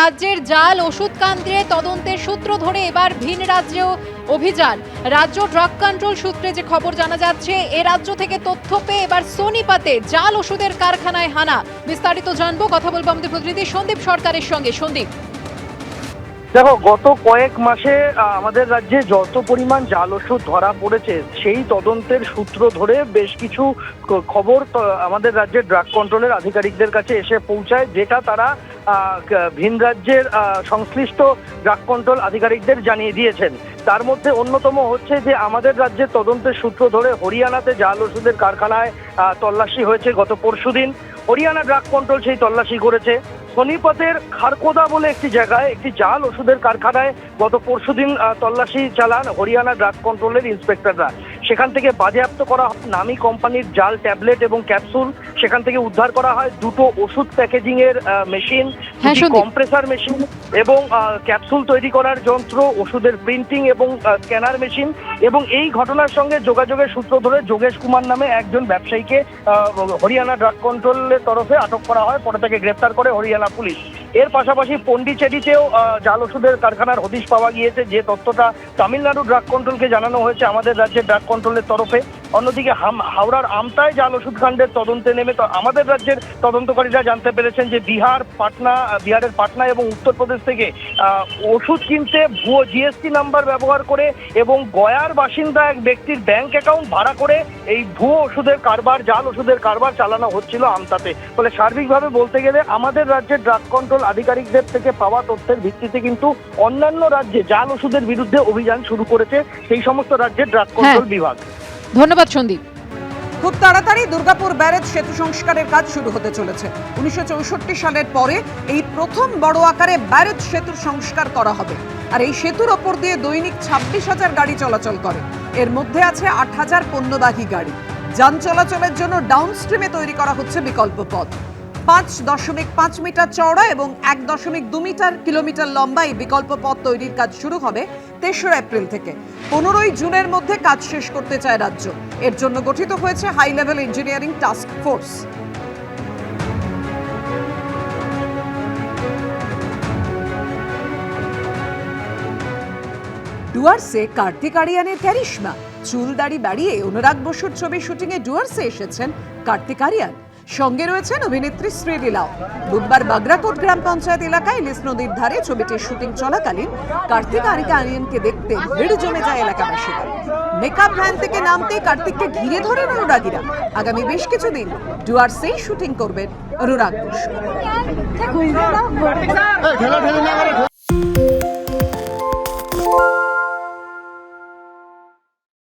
রাজ্যের জাল ওষুধ কাণ্ডে তদন্তের সূত্র ধরে এবার ভিন রাজ্যেও অভিযান। রাজ্য ড্রাগ কন্ট্রোল সূত্রে যে খবর জানা যাচ্ছে, এ রাজ্য থেকে তথ্য পেয়ে এবার সোনিপতে জাল ওষুধের কারখানায় হানা। বিস্তারিত জানবো, কথা বলবো আমাদের প্রতিনিধি সন্দীপ সরকারের সঙ্গে। সন্দীপ, দেখো, গত কয়েক মাসে আমাদের রাজ্যে যত পরিমাণ জাল ওষুধ ধরা পড়েছে সেই তদন্তের সূত্র ধরে বেশ কিছু খবর আমাদের রাজ্যের ড্রাগ কন্ট্রোলের আধিকারিকদের কাছে এসে পৌঁছায়, যেটা তারা ভিন রাজ্যের সংশ্লিষ্ট ড্রাগ কন্ট্রোল আধিকারিকদের জানিয়ে দিয়েছেন। তার মধ্যে অন্যতম হচ্ছে যে আমাদের রাজ্যের তদন্তের সূত্র ধরে হরিয়ানাতে জাল ওষুধের কারখানায় তল্লাশি হয়েছে গত পরশুদিন। হরিয়ানা ড্রাগ কন্ট্রোল সেই তল্লাশি করেছে। সোনিপতের খারকোদা বলে একটি জায়গায় একটি জাল ওষুধের কারখানায় গত পরশুদিন তল্লাশি চালান হরিয়ানা ড্রাগ কন্ট্রোলের ইন্সপেক্টররা। সেখান থেকে বাজেয়াপ্ত করা হয় নামি কোম্পানির জাল ট্যাবলেট এবং ক্যাপসুল। সেখান থেকে উদ্ধার করা হয় দুটো ওষুধ প্যাকেজিং এর মেশিন, কম্প্রেসার মেশিন এবং ক্যাপসুল তৈরি করার যন্ত্র, ওষুধের প্রিন্টিং এবং স্ক্যানার মেশিন। এবং এই ঘটনার সঙ্গে যোগাযোগের সূত্র ধরে যোগেশ কুমার নামে একজন ব্যবসায়ীকে হরিয়ানা ড্রাগ কন্ট্রোলের তরফে আটক করা হয়, পরে তাকে গ্রেপ্তার করে হরিয়ানা পুলিশ। এর পাশাপাশি পন্ডিচেরিতেও জাল ওষুধের কারখানার হদিশ পাওয়া গিয়েছে, যে তথ্যটা তামিলনাড়ু ড্রাগ কন্ট্রোলকে জানানো হয়েছে আমাদের রাজ্যের ড্রাগ কন্ট্রোলের তরফে। অন্যদিকে হাওড়ার আমতায় জাল ওষুধ কাণ্ডের তদন্তে নেমে আমাদের রাজ্যের তদন্তকারীরা জানতে পেরেছেন যে বিহারের পাটনা এবং উত্তরপ্রদেশ থেকে ওষুধ কিনতে ভুয়ো জিএসটি নাম্বার ব্যবহার করে এবং গয়ার বাসিন্দা এক ব্যক্তির ব্যাংক অ্যাকাউন্ট ভাড়া করে এই ভুয়ো ওষুধের কারবার, জাল ওষুধের কারবার চালানো হচ্ছিল আমতাতে। ফলে সার্বিকভাবে বলতে গেলে আমাদের রাজ্যের ড্রাগ কন্ট্রোল আধিকারিকদের থেকে পাওয়া তথ্যের ভিত্তিতে কিন্তু অন্যান্য রাজ্যে জাল ওষুধের বিরুদ্ধে অভিযান শুরু করেছে সেই সমস্ত রাজ্যের ড্রাগ কন্ট্রোল বিভাগ। ধন্যবাদ সন্দীপ। খুব তাড়াতাড়ি দুর্গাপুর ব্যারেজ সেতু সংস্কারের কাজ শুরু হতে চলেছে। 1964 সালের পরে এই প্রথম বড় আকারে ব্যারেজ সেতুর সংস্কার করা হবে। আর এই সেতুর ওপর দিয়ে দৈনিক 26,000 গাড়ি চলাচল করে। এর মধ্যে আছে 8,000 পণ্যবাহী গাড়ি। যান চলাচলের জন্য ডাউনস্ট্রিমে তৈরি করা হচ্ছে বিকল্প পথ। 5.5 মিটার চওড়া এবং 1.2 কিলোমিটার লম্বা এই বিকল্প পথ তৈরির কাজ শুরু হবে 3রা এপ্রিল থেকে। 15ই জুনের মধ্যে কাজ শেষ করতে চায় রাজ্য। এর জন্য গঠিত হয়েছে high level engineering task force. ডুয়ার্সে কার্তিক আরিয়ানের ক্যারিশমা। চুল দাড়ি বাড়িয়ে অনুরাগ বসুর ছবির শুটিংয়ে ডুয়ার্সে এসেছেন কার্তিক আরিয়ান। সঙ্গে রয়েছেন অভিনেত্রী শ্রীলীলাও। বুধবার বাগরাকোট গ্রাম পঞ্চায়েত এলাকায় ইলিশ নদীর ধারে ছবিটির শুটিং চলাকালীন কার্তিক আরিয়ানকে দেখতে ভিড় জমে যায় এলাকাবাসীদের। মেকআপ ভ্যান থেকে নামতেই কার্তিককে ঘিরে ধরেন অনুরাগীরা। আগামী বেশ কিছুদিন ডুয়ার্সেই শুটিং করবেন অনুরাগ বসু।